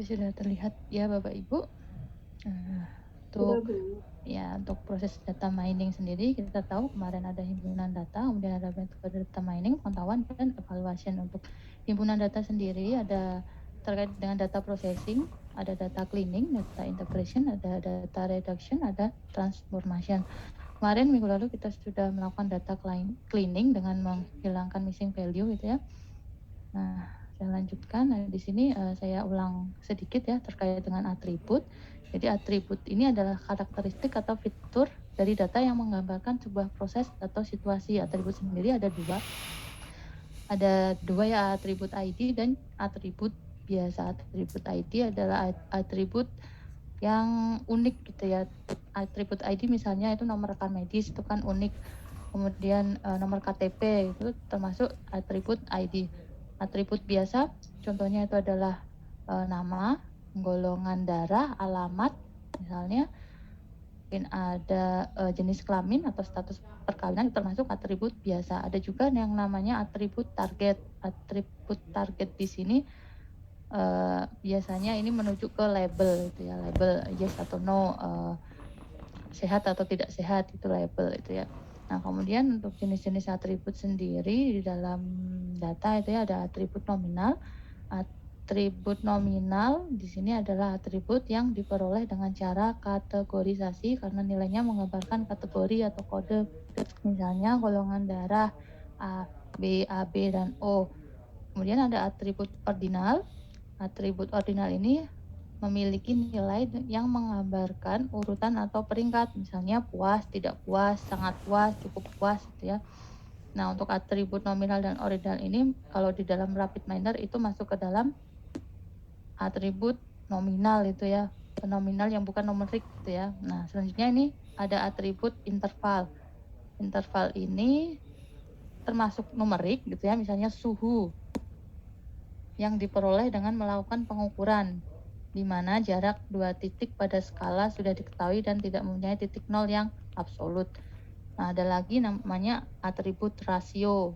Sudah terlihat ya Bapak Ibu. Nah, Sudah, untuk Bu. untuk proses data mining sendiri kita tahu kemarin ada himpunan data, kemudian ada metode data mining, pengetahuan dan evaluation. Untuk himpunan data sendiri ada terkait dengan data processing, ada data cleaning, data integration, ada data reduction, ada transformation. Kemarin minggu lalu kita sudah melakukan data cleaning dengan menghilangkan missing value gitu ya. Nah, saya lanjutkan. Nah, di sini saya ulang sedikit ya terkait dengan atribut. Jadi atribut ini adalah karakteristik atau fitur dari data yang menggambarkan sebuah proses atau situasi. Atribut sendiri ada dua. Ada dua ya, atribut ID dan atribut biasa. Atribut ID adalah atribut yang unik gitu ya. Atribut ID misalnya itu nomor rekam medis itu kan unik. Kemudian nomor KTP itu termasuk atribut ID. Atribut biasa contohnya itu adalah nama, golongan darah, alamat misalnya, mungkin ada jenis kelamin atau status perkawinan termasuk atribut biasa. Ada juga yang namanya atribut target. Atribut target di sini biasanya ini menuju ke label itu ya, label yes atau no, sehat atau tidak sehat itu label itu ya. Nah, kemudian untuk jenis-jenis atribut sendiri di dalam data itu ya ada atribut nominal. Atribut nominal di sini adalah atribut yang diperoleh dengan cara kategorisasi karena nilainya menggambarkan kategori atau kode. Misalnya golongan darah A, B, AB, dan O. Kemudian ada atribut ordinal. Atribut ordinal ini memiliki nilai yang menggambarkan urutan atau peringkat, misalnya puas, tidak puas, sangat puas, cukup puas gitu ya. Nah, untuk atribut nominal dan ordinal ini kalau di dalam rapid miner itu masuk ke dalam atribut nominal itu ya, nominal yang bukan numerik gitu ya. Nah, selanjutnya ini ada atribut interval. Interval ini termasuk numerik gitu ya, misalnya suhu yang diperoleh dengan melakukan pengukuran di mana jarak dua titik pada skala sudah diketahui dan tidak mempunyai titik nol yang absolut. Nah, ada lagi namanya atribut rasio.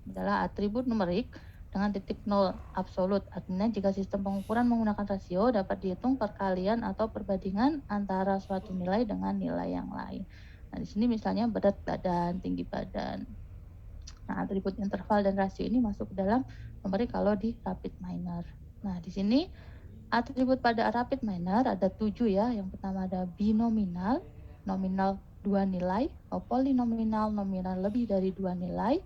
Adalah atribut numerik dengan titik nol absolut. Artinya jika sistem pengukuran menggunakan rasio dapat dihitung perkalian atau perbandingan antara suatu nilai dengan nilai yang lain. Nah, di sini misalnya berat badan, tinggi badan. Nah, atribut interval dan rasio ini masuk ke dalam numerik kalau di rapid miner. Nah, di sini atribut pada rapid miner ada 7 ya. Yang pertama ada binominal, nominal 2 nilai, polinominal, nominal lebih dari 2 nilai,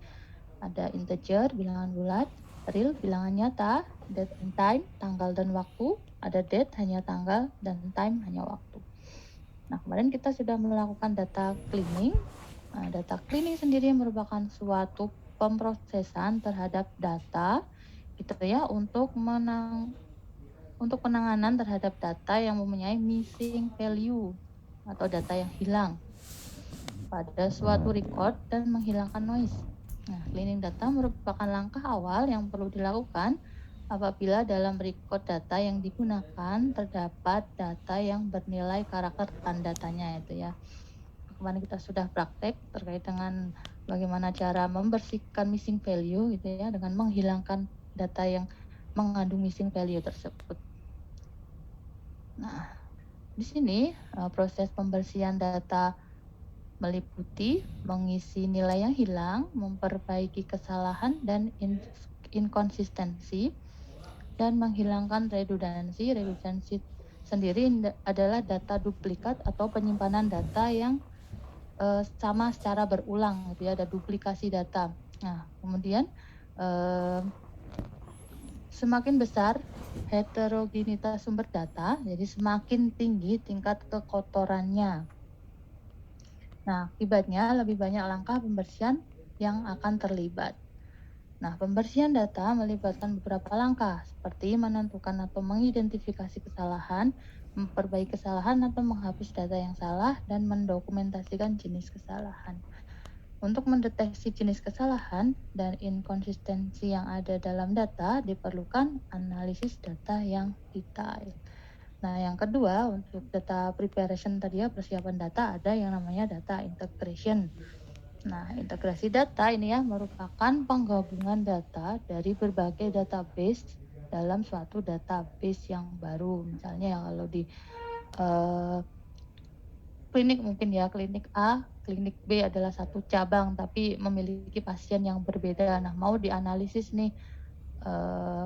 ada integer, bilangan bulat, real, bilangan nyata, date and time, tanggal dan waktu, ada date hanya tanggal dan time hanya waktu. Nah, kemarin kita sudah melakukan data cleaning. Nah, data cleaning sendiri merupakan suatu pemrosesan terhadap data gitu ya untuk penanganan terhadap data yang mempunyai missing value atau data yang hilang pada suatu record dan menghilangkan noise. Nah, cleaning data merupakan langkah awal yang perlu dilakukan apabila dalam record data yang digunakan terdapat data yang bernilai karakter tanda tanya itu ya. Kemarin kita sudah praktek terkait dengan bagaimana cara membersihkan missing value gitu ya dengan menghilangkan data yang mengandung missing value tersebut. Nah, di sini proses pembersihan data meliputi mengisi nilai yang hilang, memperbaiki kesalahan dan inkonsistensi, dan menghilangkan redundansi. Redundansi sendiri adalah data duplikat atau penyimpanan data yang sama secara berulang gitu ya, ada duplikasi data. Nah, kemudian semakin besar heterogenitas sumber data, jadi semakin tinggi tingkat kekotorannya. Nah, akibatnya lebih banyak langkah pembersihan yang akan terlibat. Nah, pembersihan data melibatkan beberapa langkah, seperti menentukan atau mengidentifikasi kesalahan, memperbaiki kesalahan atau menghapus data yang salah, dan mendokumentasikan jenis kesalahan. Untuk mendeteksi jenis kesalahan dan inkonsistensi yang ada dalam data, diperlukan analisis data yang detail. Nah, yang kedua, untuk data preparation tadi ya, persiapan data, ada yang namanya data integration. Nah, integrasi data ini ya merupakan penggabungan data dari berbagai database dalam suatu database yang baru. Misalnya ya kalau di klinik mungkin ya, klinik A, klinik B adalah satu cabang tapi memiliki pasien yang berbeda. Nah, mau dianalisis nih eee,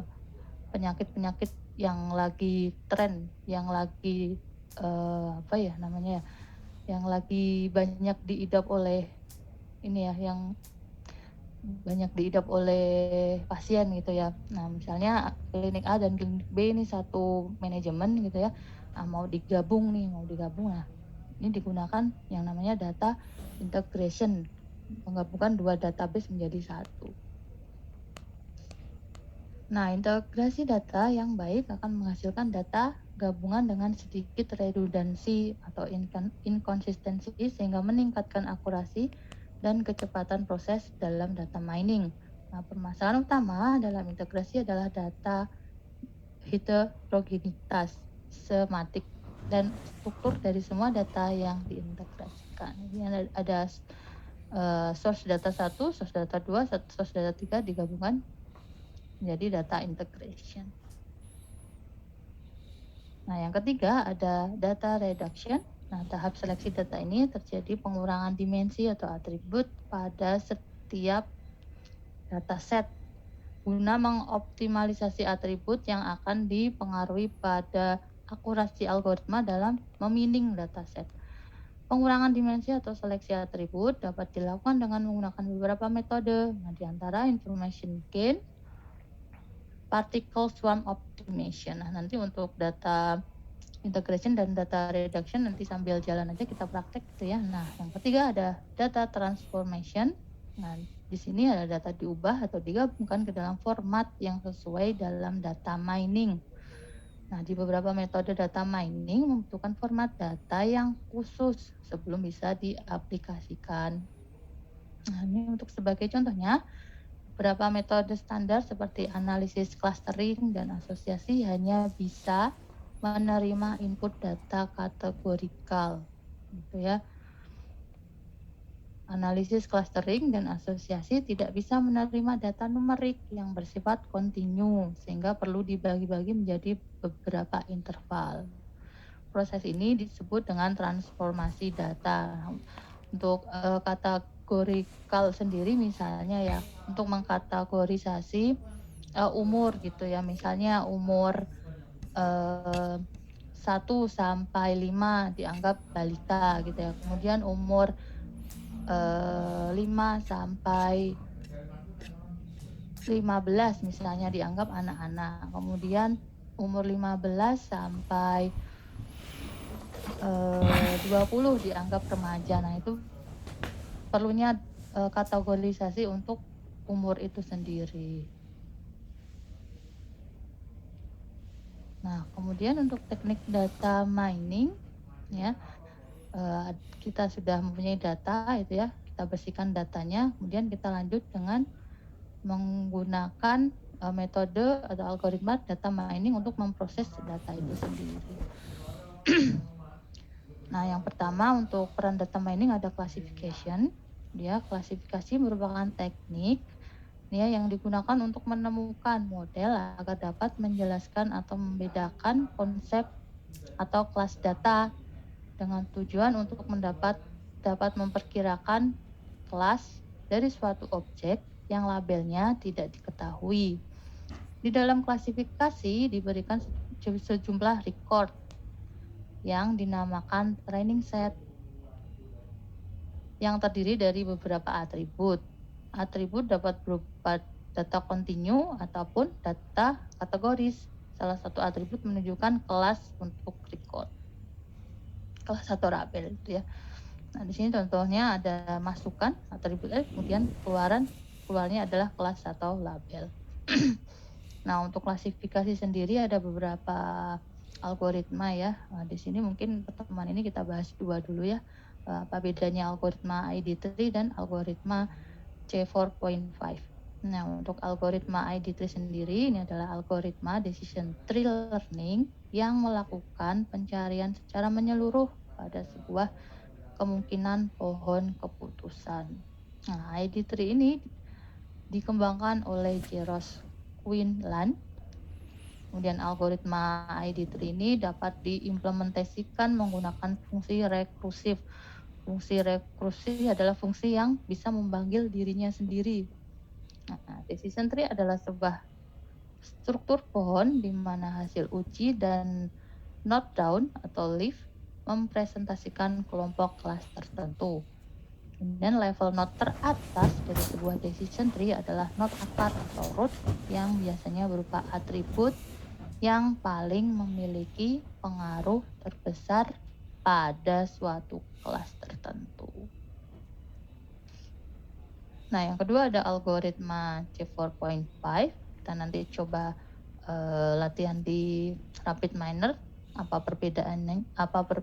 penyakit-penyakit yang lagi tren, yang lagi apa ya namanya ya, yang lagi banyak diidap oleh ini ya, yang banyak diidap oleh pasien gitu ya. Nah, misalnya klinik A dan klinik B ini satu manajemen gitu ya. Nah, mau digabung nih, mau digabung. Nah, ini digunakan yang namanya data integration, menggabungkan dua database menjadi satu. Nah, integrasi data yang baik akan menghasilkan data gabungan dengan sedikit redundansi atau inkonsistensi sehingga meningkatkan akurasi dan kecepatan proses dalam data mining. Nah, permasalahan utama dalam integrasi adalah data heterogenitas, sematik, dan struktur dari semua data yang diintegrasikan. Ini ada source data 1, source data 2, source data 3 digabungkan menjadi data integration. Nah, yang ketiga ada data reduction. Nah, tahap seleksi data ini terjadi pengurangan dimensi atau atribut pada setiap dataset guna mengoptimalisasi atribut yang akan dipengaruhi pada akurasi algoritma dalam memining dataset. Pengurangan dimensi atau seleksi atribut dapat dilakukan dengan menggunakan beberapa metode, nah, di antara information gain, particle swarm optimization. Nah, nanti untuk data integration dan data reduction nanti sambil jalan aja kita praktek gitu ya. Nah, yang ketiga ada data transformation. Nah, di sini ada data diubah atau digabungkan ke dalam format yang sesuai dalam data mining. Nah, di beberapa metode data mining membutuhkan format data yang khusus sebelum bisa diaplikasikan. Nah, ini untuk sebagai contohnya, beberapa metode standar seperti analisis clustering dan asosiasi hanya bisa menerima input data kategorikal, gitu ya. Analisis clustering dan asosiasi tidak bisa menerima data numerik yang bersifat kontinu, sehingga perlu dibagi-bagi menjadi beberapa interval. Proses ini disebut dengan transformasi data. Untuk kategorikal sendiri misalnya ya, untuk mengkategorisasi umur gitu ya, misalnya umur 1 sampai 5 dianggap balita gitu ya. Kemudian umur 5 sampai 15 misalnya dianggap anak-anak. Kemudian umur 15 sampai 20 dianggap remaja. Nah, itu perlunya kategorisasi untuk umur itu sendiri. Nah, kemudian untuk teknik data mining ya, kita sudah mempunyai data itu ya, kita bersihkan datanya, kemudian kita lanjut dengan menggunakan metode atau algoritma data mining untuk memproses data itu sendiri. Nah, yang pertama untuk peran data mining ada classification. Ya, klasifikasi merupakan teknik ya yang digunakan untuk menemukan model agar dapat menjelaskan atau membedakan konsep atau kelas data dengan tujuan untuk dapat memperkirakan kelas dari suatu objek yang labelnya tidak diketahui. Di dalam klasifikasi diberikan sejumlah record yang dinamakan training set yang terdiri dari beberapa atribut. Atribut dapat berupa data kontinu ataupun data kategoris. Salah satu atribut menunjukkan kelas untuk record. Kelas atau label itu ya. Nah, di sini contohnya ada masukan atribut kemudian keluarnya adalah kelas atau label. Nah, untuk klasifikasi sendiri ada beberapa algoritma ya. Nah, di sini mungkin pertemuan ini kita bahas dua dulu ya. Apa bedanya algoritma ID3 dan algoritma C4.5. Nah, untuk algoritma ID3 sendiri ini adalah algoritma decision tree learning yang melakukan pencarian secara menyeluruh pada sebuah kemungkinan pohon keputusan. Nah, ID3 ini dikembangkan oleh Jaros Quinlan Kemudian algoritma ID3 ini dapat diimplementasikan menggunakan fungsi rekursif. Fungsi rekursif adalah fungsi yang bisa memanggil dirinya sendiri. Nah, decision tree adalah sebuah struktur pohon di mana hasil uji dan note down atau leaf mempresentasikan kelompok kelas tertentu. Kemudian level node teratas dari sebuah decision tree adalah node akar atau root yang biasanya berupa atribut yang paling memiliki pengaruh terbesar pada suatu kelas tertentu. Nah, yang kedua ada algoritma C4.5. Kita nanti coba latihan di RapidMiner.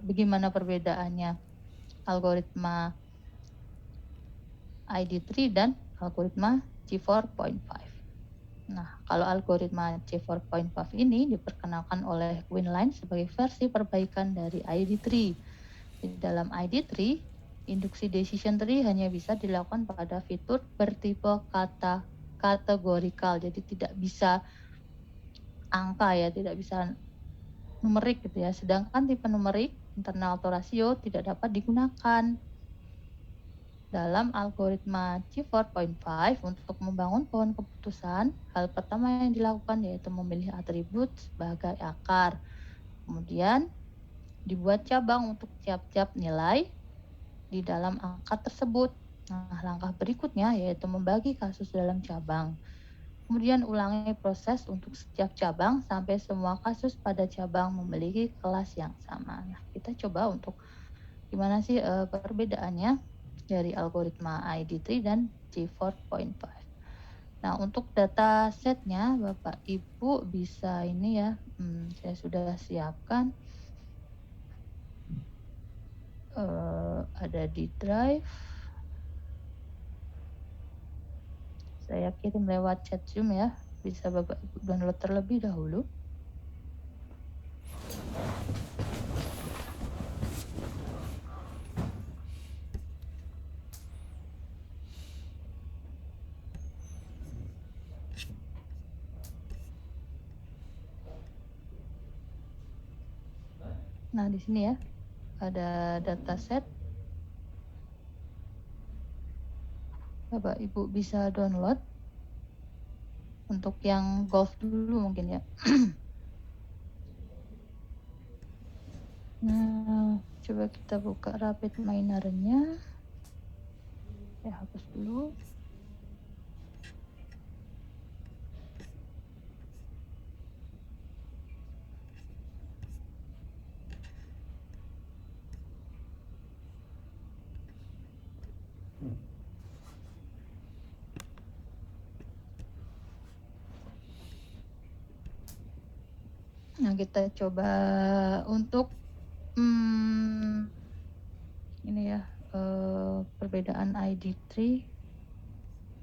Bagaimana perbedaannya algoritma ID3 dan algoritma C4.5. Nah, kalau algoritma C4.5 ini diperkenalkan oleh Quinlan sebagai versi perbaikan dari ID3. Di dalam ID3, induksi decision tree hanya bisa dilakukan pada fitur bertipe kategorikal, jadi tidak bisa angka ya, tidak bisa numerik gitu ya. Sedangkan tipe numerik, internal atau rasio tidak dapat digunakan. Dalam algoritma C4.5 untuk membangun pohon keputusan, hal pertama yang dilakukan yaitu memilih atribut sebagai akar. Kemudian dibuat cabang untuk tiap-tiap nilai di dalam angka tersebut. Nah, langkah berikutnya yaitu membagi kasus dalam cabang. Kemudian ulangi proses untuk setiap cabang sampai semua kasus pada cabang memiliki kelas yang sama. Nah, kita coba untuk gimana sih perbedaannya dari algoritma ID3 dan C4.5. Nah, untuk data setnya Bapak Ibu bisa ini ya, saya sudah siapkan. Ada di drive. Saya kirim lewat chat Zoom ya, bisa Bapak Ibu download terlebih dahulu. Nah, di sini ya, ada dataset. Bapak Ibu bisa download. Untuk yang golf dulu mungkin ya. Nah, coba kita buka RapidMiner-nya. Saya hapus dulu. Nah, kita coba untuk ini ya, perbedaan ID3,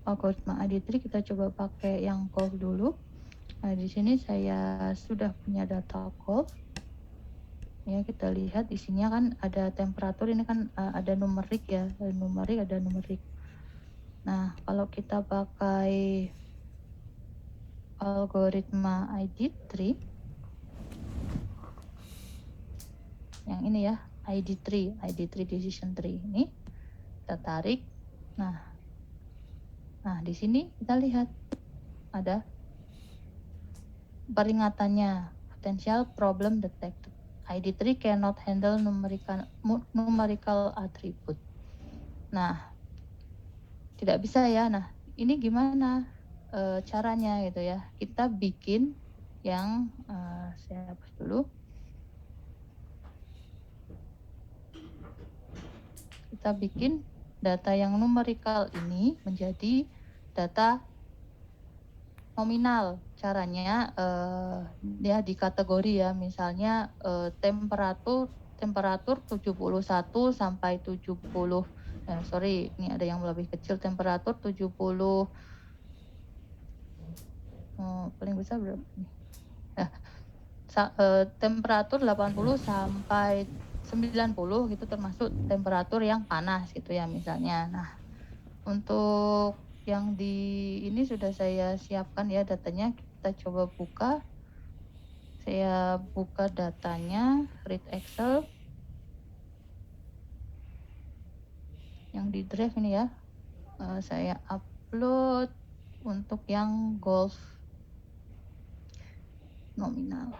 algoritma ID3 kita coba pakai yang golf dulu. Nah, di sini saya sudah punya data golf. Ya, kita lihat isinya kan ada temperatur, ini kan ada numerik ya, ada numerik. Nah, kalau kita pakai algoritma ID3 yang ini ya, ID3 decision tree ini kita tarik. Nah, di sini kita lihat ada peringatannya, potential problem detected. ID3 cannot handle numerical attribute. Nah, tidak bisa ya. Nah, ini gimana caranya gitu ya? Kita bikin yang saya hapus dulu. Kita bikin data yang numerical ini menjadi data nominal. Caranya ya di kategori ya, misalnya temperatur 71 sampai 70. Ini ada yang lebih kecil, temperatur 70 paling besar berapa nih? Nah, temperatur 80 sampai 90 gitu termasuk temperatur yang panas gitu ya misalnya. Nah, untuk yang di ini sudah saya siapkan ya datanya, kita coba buka. Saya buka datanya, read Excel yang di drive ini ya. Saya upload untuk yang golf nominal.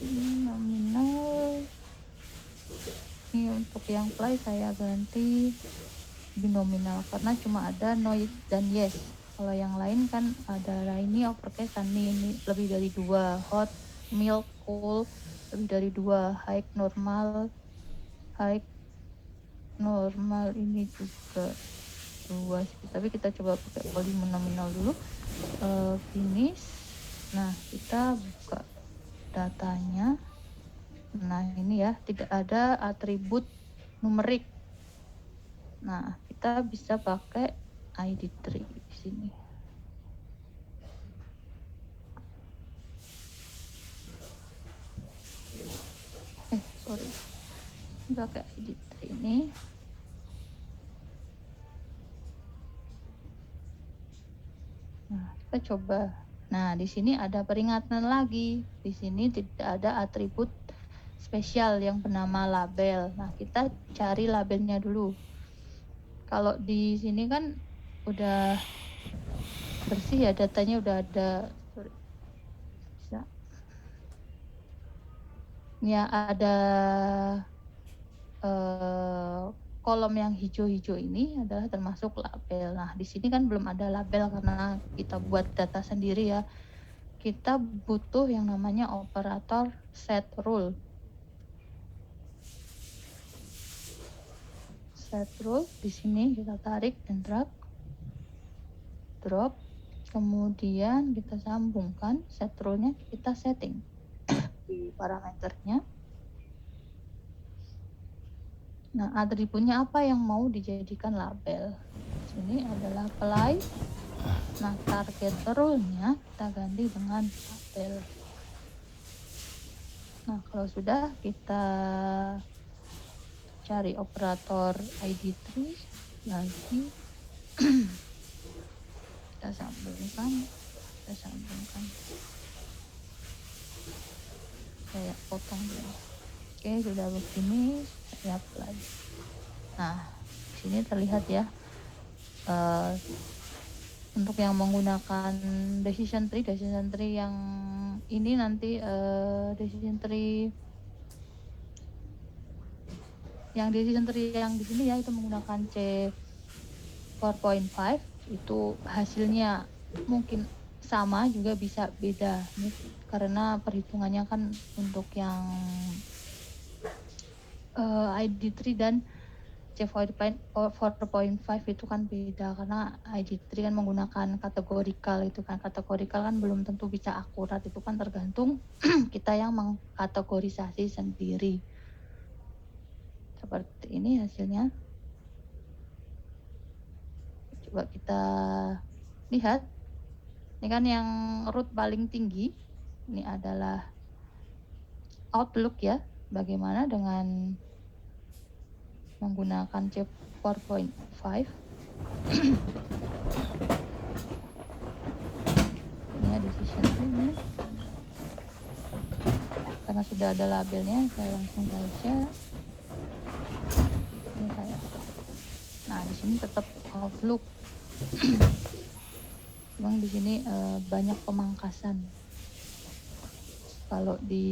Ini nominal. Ini untuk yang play saya ganti binominal karena cuma ada no dan yes. Kalau yang lain kan ada ini uppercase, ini lebih dari 2, hot, milk, cool lebih dari 2, high, normal ini juga 2 sih. Tapi kita coba pakai polinominal dulu. Finish. Nah, kita buka datanya. Nah, ini ya, tidak ada atribut numerik. Nah, kita bisa pakai ID tree di sini. Sorry. Pakai ID tree ini. Nah, kita coba. Nah, di sini ada peringatan lagi. Di sini tidak ada atribut spesial yang bernama label. Nah, kita cari labelnya dulu. Kalau di sini kan udah bersih ya, datanya udah ada. Sorry. Bisa. Ya, ada kolom yang hijau-hijau ini adalah termasuk label. Nah, di sini kan belum ada label karena kita buat data sendiri ya. Kita butuh yang namanya operator set rule. Set rule di sini kita tarik dan drop. Kemudian kita sambungkan set rule-nya, kita setting di parameternya. Nah, atributnya apa yang mau dijadikan label? Ini adalah play. Nah, target rule-nya kita ganti dengan label. Nah, kalau sudah, kita cari operator ID tree lagi. kita sambungkan. Saya potong dulu. Oke, sudah begini, saya apply. Nah, di sini terlihat ya. Untuk yang menggunakan decision tree yang ini nanti decision tree yang di sini ya, itu menggunakan C4.5, itu hasilnya mungkin sama juga bisa beda nih, karena perhitungannya kan untuk yang ID tree dan C4.5 itu kan beda, karena ID3 kan menggunakan kategorikal. Itu kan kategorikal kan belum tentu bisa akurat, itu kan tergantung kita yang mengkategorisasi sendiri. Seperti ini hasilnya. Coba kita lihat. Ini kan yang root paling tinggi. Ini adalah Outlook ya. Bagaimana dengan menggunakan C4.5? Ini decision tree. Karena sudah ada labelnya, saya langsung baca. Ini saya. Nah, di sini tetap Outlook. Memang di sini banyak pemangkasan. Kalau di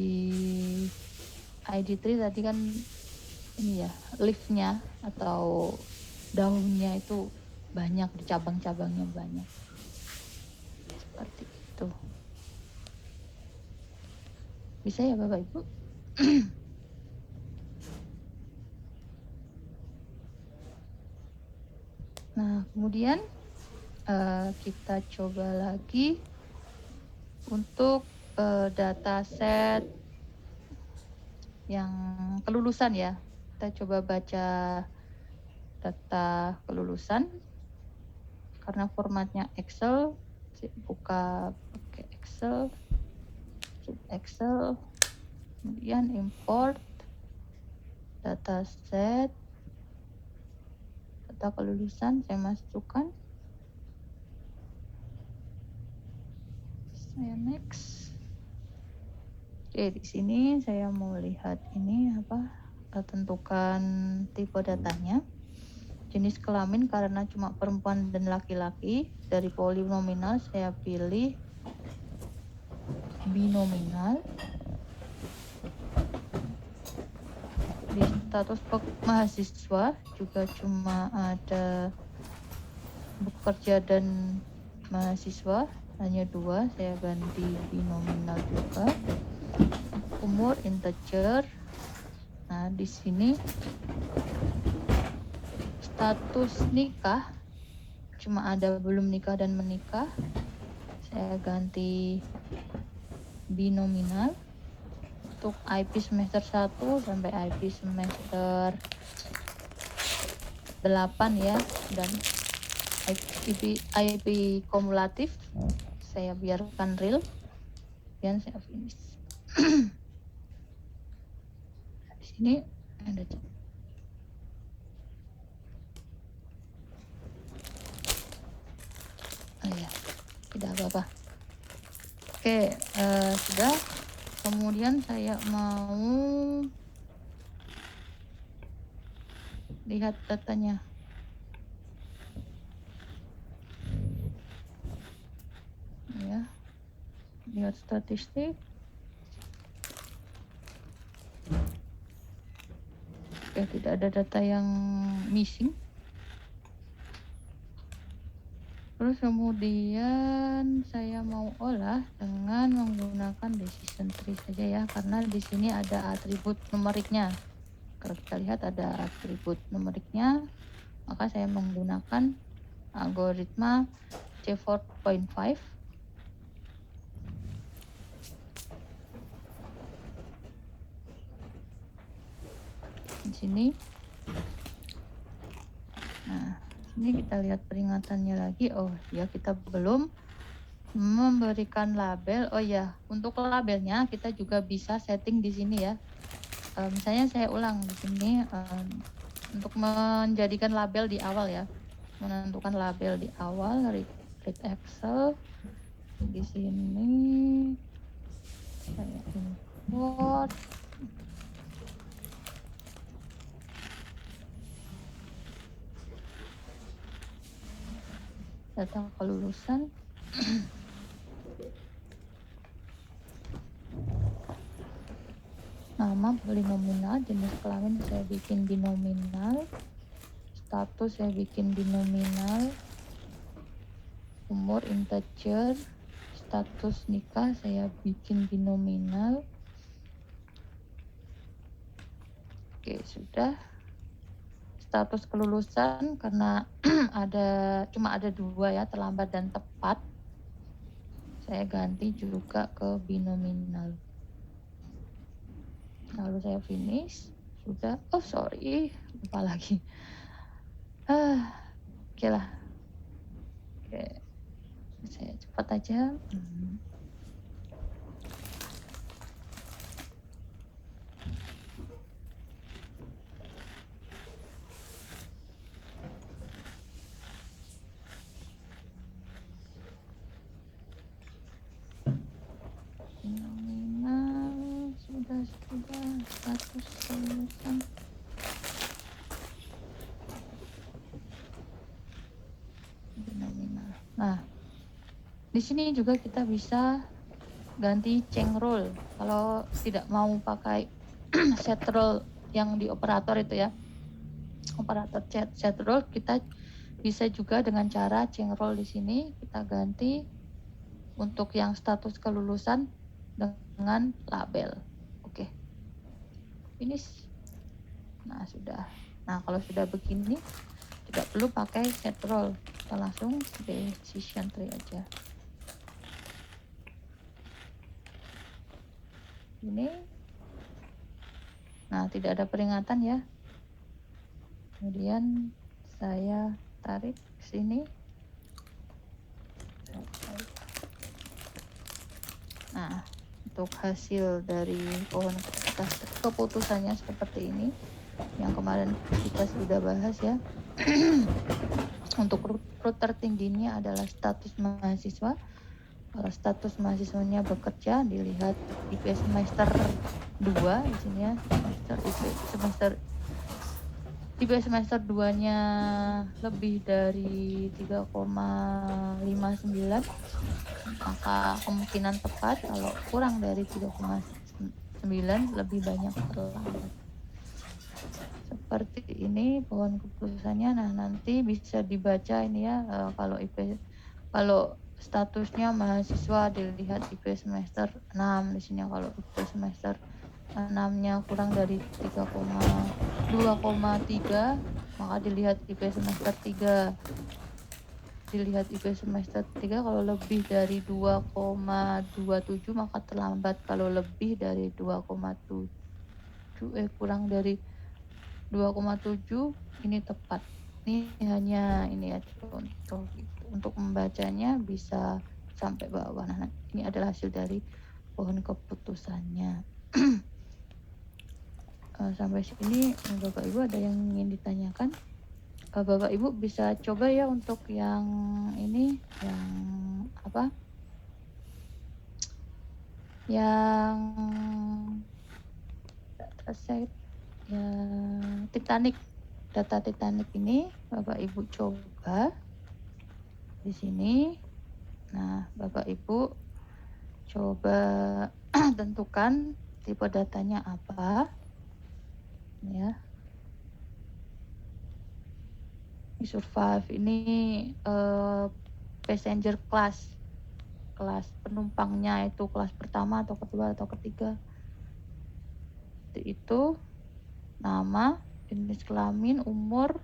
ID3 tadi kan ini ya, leaf-nya atau daunnya itu banyak, di cabang-cabangnya banyak. Seperti itu. Bisa ya Bapak Ibu? Nah, kemudian kita coba lagi untuk dataset yang kelulusan ya. Kita coba baca data kelulusan. Karena formatnya Excel, buka pakai Excel, kemudian import dataset, data kelulusan saya masukkan. Saya next. Oke, di sini saya mau lihat ini apa? Tentukan tipe datanya. Jenis kelamin karena cuma perempuan dan laki-laki. Dari polinominal saya pilih binominal. Di status mahasiswa juga cuma ada bekerja dan mahasiswa, hanya 2, saya ganti binominal juga. Umur integer. Nah, di sini status nikah cuma ada belum nikah dan menikah, saya ganti binominal. Untuk IP semester 1 sampai IP semester 8 ya, dan IP kumulatif saya biarkan real, dan saya finish. Di sini ada ya, tidak apa-apa. Oke, sudah. Kemudian saya mau lihat datanya. Ya, lihat statistik. Oke, tidak ada data yang missing. Terus kemudian saya mau olah dengan menggunakan decision tree saja ya, karena di sini ada atribut numeriknya. Kalau kita lihat ada atribut numeriknya, maka saya menggunakan algoritma C4.5. Di sini. Nah, ini kita lihat peringatannya lagi. Oh ya, kita belum memberikan label. Oh ya, untuk labelnya kita juga bisa setting di sini ya. Misalnya saya ulang di sini untuk menjadikan label di awal ya, menentukan label di awal. Read Excel. Di sini saya import data kelulusan. Nama polinominal, jenis kelamin saya bikin binominal, status saya bikin binominal, umur integer, status nikah saya bikin binominal. Oke, sudah. Status kelulusan karena cuma ada 2 ya, terlambat dan tepat, saya ganti juga ke binominal. Lalu saya finish. Sudah. Oh sorry, lupa lagi. Oke lah. Oke, saya cepat aja. Binominal sudah status kelulusan. Binominal. Nah, di sini juga kita bisa ganti change rule kalau tidak mau pakai set rule yang di operator itu ya, operator set rule. Kita bisa juga dengan cara change rule. Di sini kita ganti untuk yang status kelulusan dengan label. Oke, finish. Nah sudah. Nah kalau sudah begini tidak perlu pakai set rule, kita langsung decision tree aja. Ini. Nah, tidak ada peringatan ya. Kemudian saya tarik ke sini. Nah, untuk hasil dari pohon keputusannya seperti ini. Yang kemarin kita sudah bahas ya. Untuk root tertingginya adalah status mahasiswa. Kalau status mahasiswanya bekerja dilihat IP semester 2 di sini ya, IP semester 2-nya lebih dari 3,59, maka kemungkinan tepat. Kalau kurang dari 3,9 lebih banyak terlambat. Seperti ini pohon keputusannya. Nah, nanti bisa dibaca ini ya, kalau statusnya mahasiswa dilihat IP semester 6 di sini. Kalau IP semester 6-nya kurang dari 2,3, maka dilihat IP semester 3. Dilihat IP semester 3, kalau lebih dari 2,27 maka terlambat. Kalau lebih dari 2,7 kurang dari 2,7 ini tepat. Ini hanya ini ya contoh gitu. Untuk membacanya bisa sampai bawah. Nah, ini adalah hasil dari pohon keputusannya. Sampai sini Bapak Ibu ada yang ingin ditanyakan? Bapak Ibu bisa coba ya untuk yang ini, yang apa? Yang dataset, yang Titanic, data Titanic ini Bapak Ibu coba di sini. Nah, Bapak Ibu coba tentukan tipe datanya apa, ya. Survive ini passenger class, kelas penumpangnya itu kelas pertama atau kedua atau ketiga. Itu nama, jenis kelamin, umur,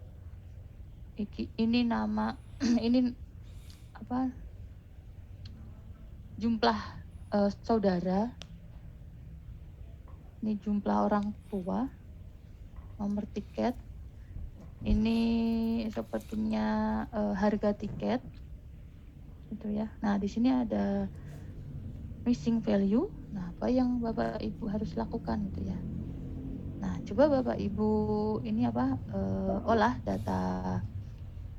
ini nama, ini apa? Jumlah saudara, ini jumlah orang tua, nomor tiket, ini sepertinya harga tiket, gitu ya. Nah, di sini ada missing value. Nah, apa yang Bapak Ibu harus lakukan gitu ya. Nah, coba Bapak Ibu ini olah data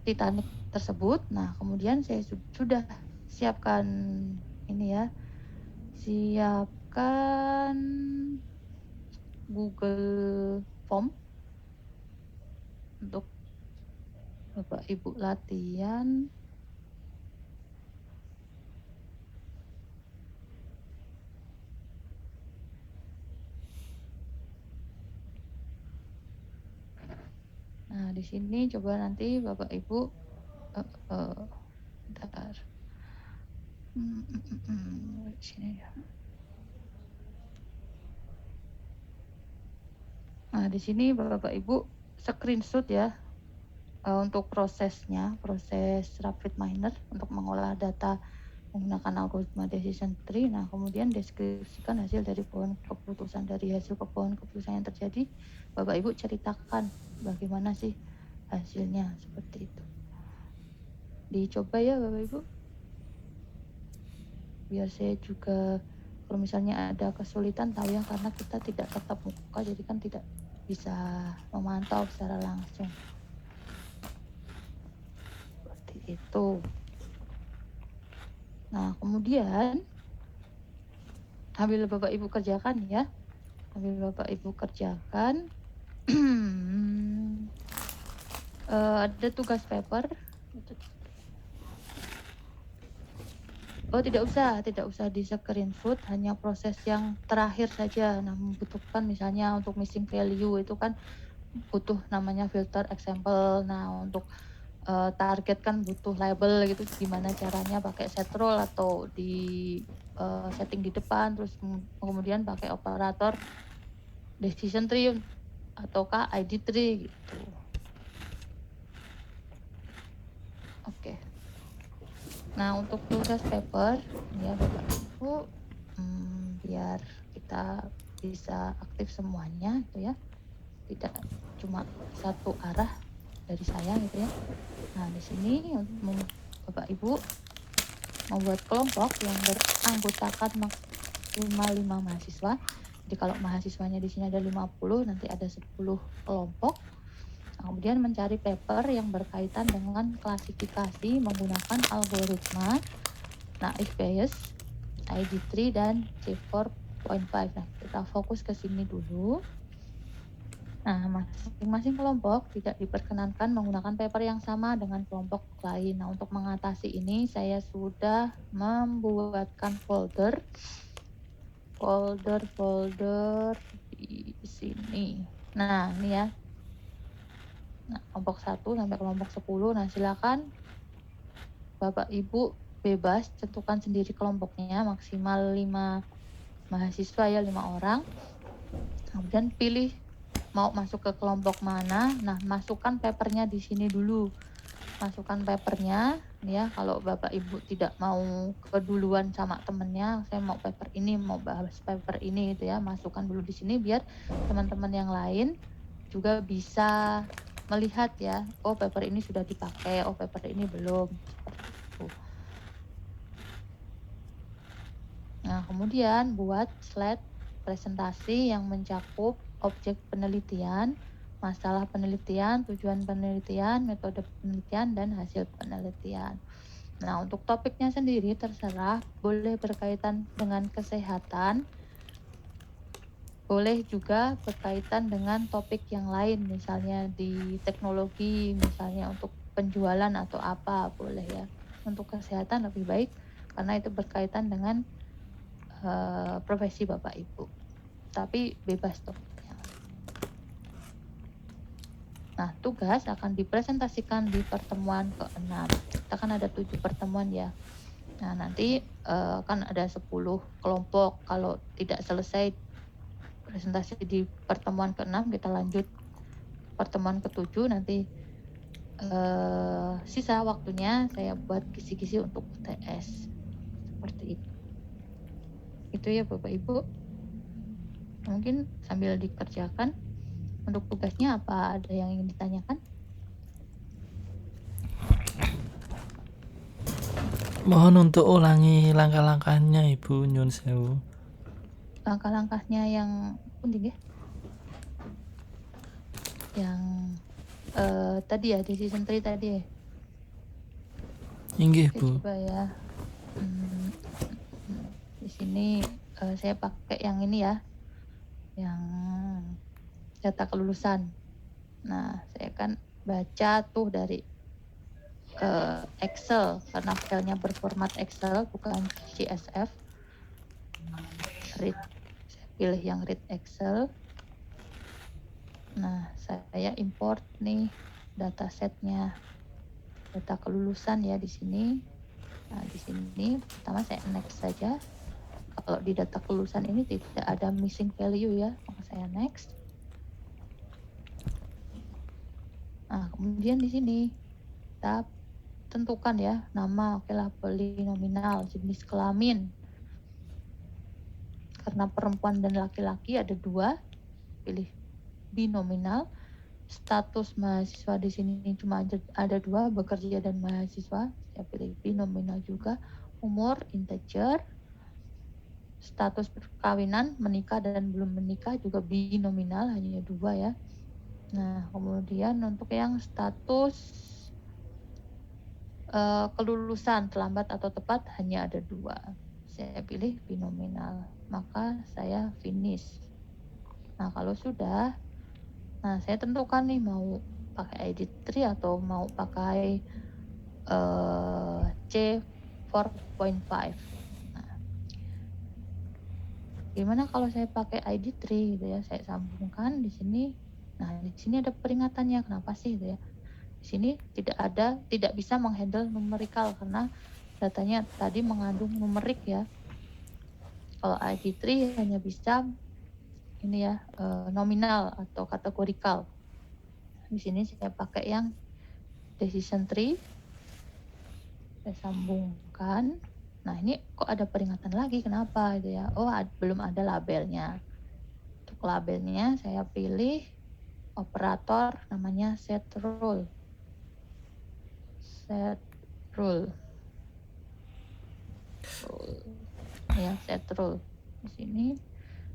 Titanic tersebut. Nah, kemudian saya sudah siapkan ini ya, siapkan Google Form untuk Bapak Ibu latihan. Nah, di sini coba nanti Bapak Ibu bentar. Di sini ya. Nah, di sini Bapak Ibu screenshot ya untuk prosesnya, proses rapid miner untuk mengolah data menggunakan algoritma decision tree. Nah, kemudian deskripsikan hasil dari pohon keputusan. Dari hasil pohon keputusan yang terjadi, Bapak Ibu ceritakan bagaimana sih hasilnya, seperti itu. Dicoba ya Bapak Ibu. Biar saya juga kalau misalnya ada kesulitan tahu ya, karena kita tidak tatap muka, jadi kan tidak bisa memantau secara langsung. Seperti itu. Nah, kemudian ambil Bapak Ibu kerjakan ya. Ambil Bapak Ibu kerjakan. Ada tugas paper. Oh, tidak usah di screenshot, hanya proses yang terakhir saja. Nah, membutuhkan misalnya untuk missing value itu kan butuh namanya filter example. Nah, untuk target kan butuh label gitu, gimana caranya pakai set roll atau di setting di depan, terus kemudian pakai operator decision tree ataukah ID tree gitu. Oke. Nah, untuk tugas paper ya Bapak Ibu, biar kita bisa aktif semuanya itu ya, tidak cuma satu arah dari saya gitu ya. Nah, di sini Bapak Ibu membuat kelompok yang beranggotakan maksimal 5 mahasiswa. Jadi kalau mahasiswanya di sini ada 50, nanti ada 10 kelompok. Kemudian mencari paper yang berkaitan dengan klasifikasi menggunakan algoritma Nah, IPS, ID3 dan C4.5. Nah, kita fokus ke sini dulu. Nah, masing-masing kelompok tidak diperkenankan menggunakan paper yang sama dengan kelompok lain. Nah, untuk mengatasi ini saya sudah membuatkan folder di sini. Nah, ini ya. Nah, kelompok 1 sampai kelompok 10. Nah, silakan Bapak Ibu bebas tentukan sendiri kelompoknya, maksimal 5 mahasiswa ya, 5 orang. Kemudian pilih mau masuk ke kelompok mana. Nah, masukkan papernya di sini dulu. Masukkan papernya ya, kalau Bapak Ibu tidak mau keduluan sama temennya, saya mau paper ini, mau bahas paper ini gitu ya, masukkan dulu di sini biar teman-teman yang lain juga bisa melihat ya, oh paper ini sudah dipakai, oh paper ini belum, seperti itu. Nah, kemudian buat slide presentasi yang mencakup objek penelitian, masalah penelitian, tujuan penelitian, metode penelitian, dan hasil penelitian. Nah, untuk topiknya sendiri terserah, boleh berkaitan dengan kesehatan, boleh juga berkaitan dengan topik yang lain, misalnya di teknologi, misalnya untuk penjualan atau apa, boleh ya. Untuk kesehatan lebih baik karena itu berkaitan dengan profesi Bapak Ibu. Tapi bebas topiknya. Nah, tugas akan dipresentasikan di pertemuan ke-6. Kita kan ada 7 pertemuan ya. Nah, nanti kan ada 10 kelompok. Kalau tidak selesai presentasi di pertemuan ke-6, kita lanjut pertemuan ke-7. Nanti sisa waktunya saya buat kisi-kisi untuk UTS. Seperti itu. Itu ya Bapak Ibu. Mungkin sambil dikerjakan. Untuk tugasnya apa ada yang ingin ditanyakan? Mohon untuk ulangi langkah-langkahnya Ibu, nyun sewu. Langkah-langkahnya yang penting ya. Yang tadi ya, decision tree tadi ya. Inggih Oke, Bu. coba ya. Di sini saya pakai yang ini ya, yang data kelulusan. Nah, saya kan baca tuh dari Excel karena filenya berformat Excel bukan CSV. Read, saya pilih yang read Excel. Nah, saya import nih datasetnya, data kelulusan ya di sini. Nah, di sini pertama saya next saja. Kalau di data kelulusan ini tidak ada missing value ya, maka saya next. Nah, kemudian di sini kita tentukan ya nama, oke lah polinominal, jenis kelamin. Karena perempuan dan laki-laki ada 2, pilih binominal. Status mahasiswa di sini cuma ada 2, bekerja dan mahasiswa. Saya pilih binominal juga. Umur integer. Status perkawinan, menikah dan belum menikah juga binominal, hanya 2 ya. Nah, kemudian untuk yang status kelulusan terlambat atau tepat hanya ada 2. Saya pilih binominal, maka saya finish. Nah, kalau sudah, nah saya tentukan nih mau pakai ID3 atau mau pakai C4.5. Nah, gimana kalau saya pakai ID3 gitu ya, saya sambungkan di sini. Nah, di sini ada peringatannya, kenapa sih gitu ya. Di sini tidak bisa menghandle numerical karena datanya tadi mengandung numerik ya. Kalau ID3 hanya bisa ini ya, nominal atau kategorikal. Di sini saya pakai yang decision tree. Saya sambungkan. Nah, ini kok ada peringatan lagi, kenapa gitu ya. Oh, belum ada labelnya. Untuk labelnya saya pilih operator namanya set rule. Set rule. Ya, set rule. Di sini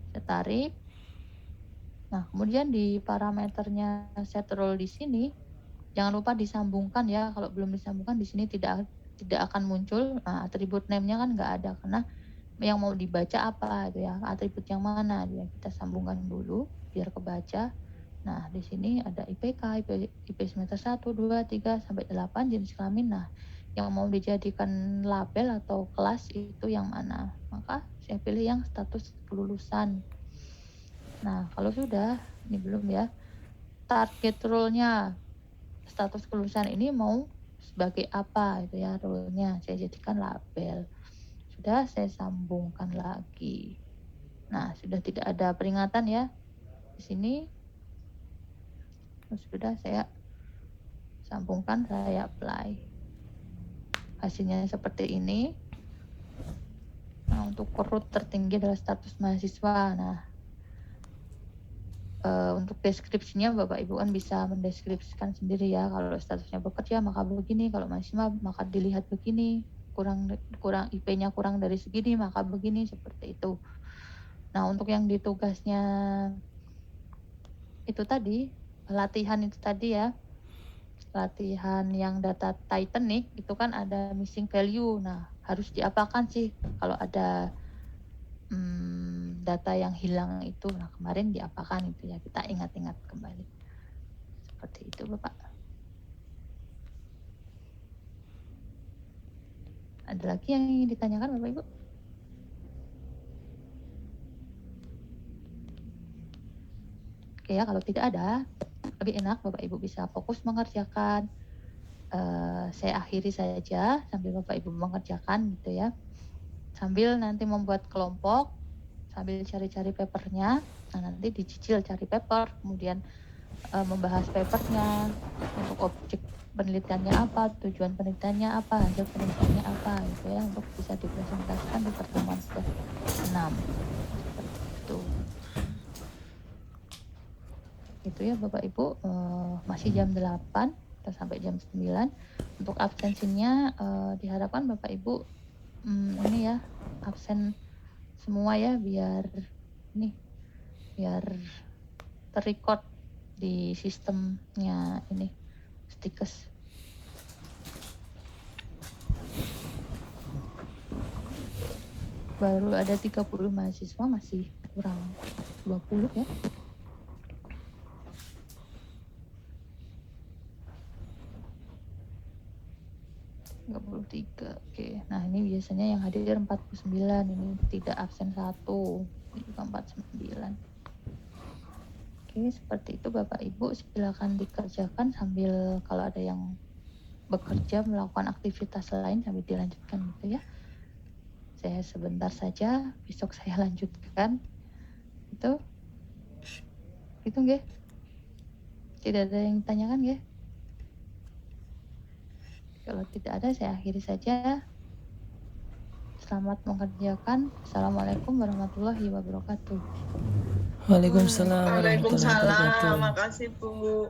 saya tarik. Nah, kemudian di parameternya set rule di sini jangan lupa disambungkan ya. Kalau belum disambungkan di sini tidak tidak akan muncul atribut name-nya kan nggak ada, karena yang mau dibaca apa itu ya, atribut yang mana dia kita sambungkan dulu biar kebaca. Nah, di sini ada IPK, IP semester 1, 2, 3, sampai 8, jenis kelamin. Nah, yang mau dijadikan label atau kelas itu yang mana? Maka saya pilih yang status kelulusan. Nah, kalau sudah, ini belum ya, target role-nya, status kelulusan ini mau sebagai apa itu ya role-nya, saya jadikan label. Sudah saya sambungkan lagi. Nah, sudah tidak ada peringatan ya di sini. Sudah saya sambungkan, saya apply. Hasilnya seperti ini. Nah, untuk root tertinggi adalah status mahasiswa. Nah, untuk deskripsinya Bapak Ibu kan bisa mendeskripsikan sendiri ya. Kalau statusnya bekerja maka begini, kalau mahasiswa maka dilihat begini, kurang IP-nya kurang dari segini maka begini, seperti itu. Nah, untuk yang di tugasnya itu tadi, latihan itu tadi ya, latihan yang data Titanic itu kan ada missing value. Nah, harus diapakan sih kalau ada data yang hilang itu? Nah, kemarin diapakan itu ya, kita ingat-ingat kembali. Seperti itu Bapak. Ada lagi yang ingin ditanyakan Bapak Ibu? Oke ya, kalau tidak ada, lebih enak Bapak Ibu bisa fokus mengerjakan. Saya akhiri saja sambil Bapak Ibu mengerjakan gitu ya. Sambil nanti membuat kelompok, sambil cari-cari papernya. Nah, nanti dicicil cari paper, kemudian membahas papernya, untuk objek penelitiannya apa, tujuan penelitiannya apa, hasil penelitiannya apa gitu ya, untuk bisa dipresentasikan di pertemuan ke-6. Seperti itu. Itu ya Bapak Ibu, masih jam 8 kita sampai jam 9. Untuk absensinya diharapkan Bapak Ibu ini ya, absen semua ya, biar terrecord di sistemnya ini Stikes. Baru ada 30 mahasiswa, masih kurang 20 ya. Oke. Nah, ini biasanya yang hadir 49, ini tidak absen 1, ini juga 49. Oke, seperti itu Bapak Ibu, silakan dikerjakan sambil kalau ada yang bekerja melakukan aktivitas lain sambil dilanjutkan gitu ya. Saya sebentar saja, besok saya lanjutkan. Itu nggih. Tidak ada yang ditanyakan nggih? Kalau tidak ada, saya akhiri saja. Selamat mengerjakan. Assalamualaikum warahmatullahi wabarakatuh. Waalaikumsalam warahmatullahi wabarakatuh. Waalaikumsalam, makasih Bu.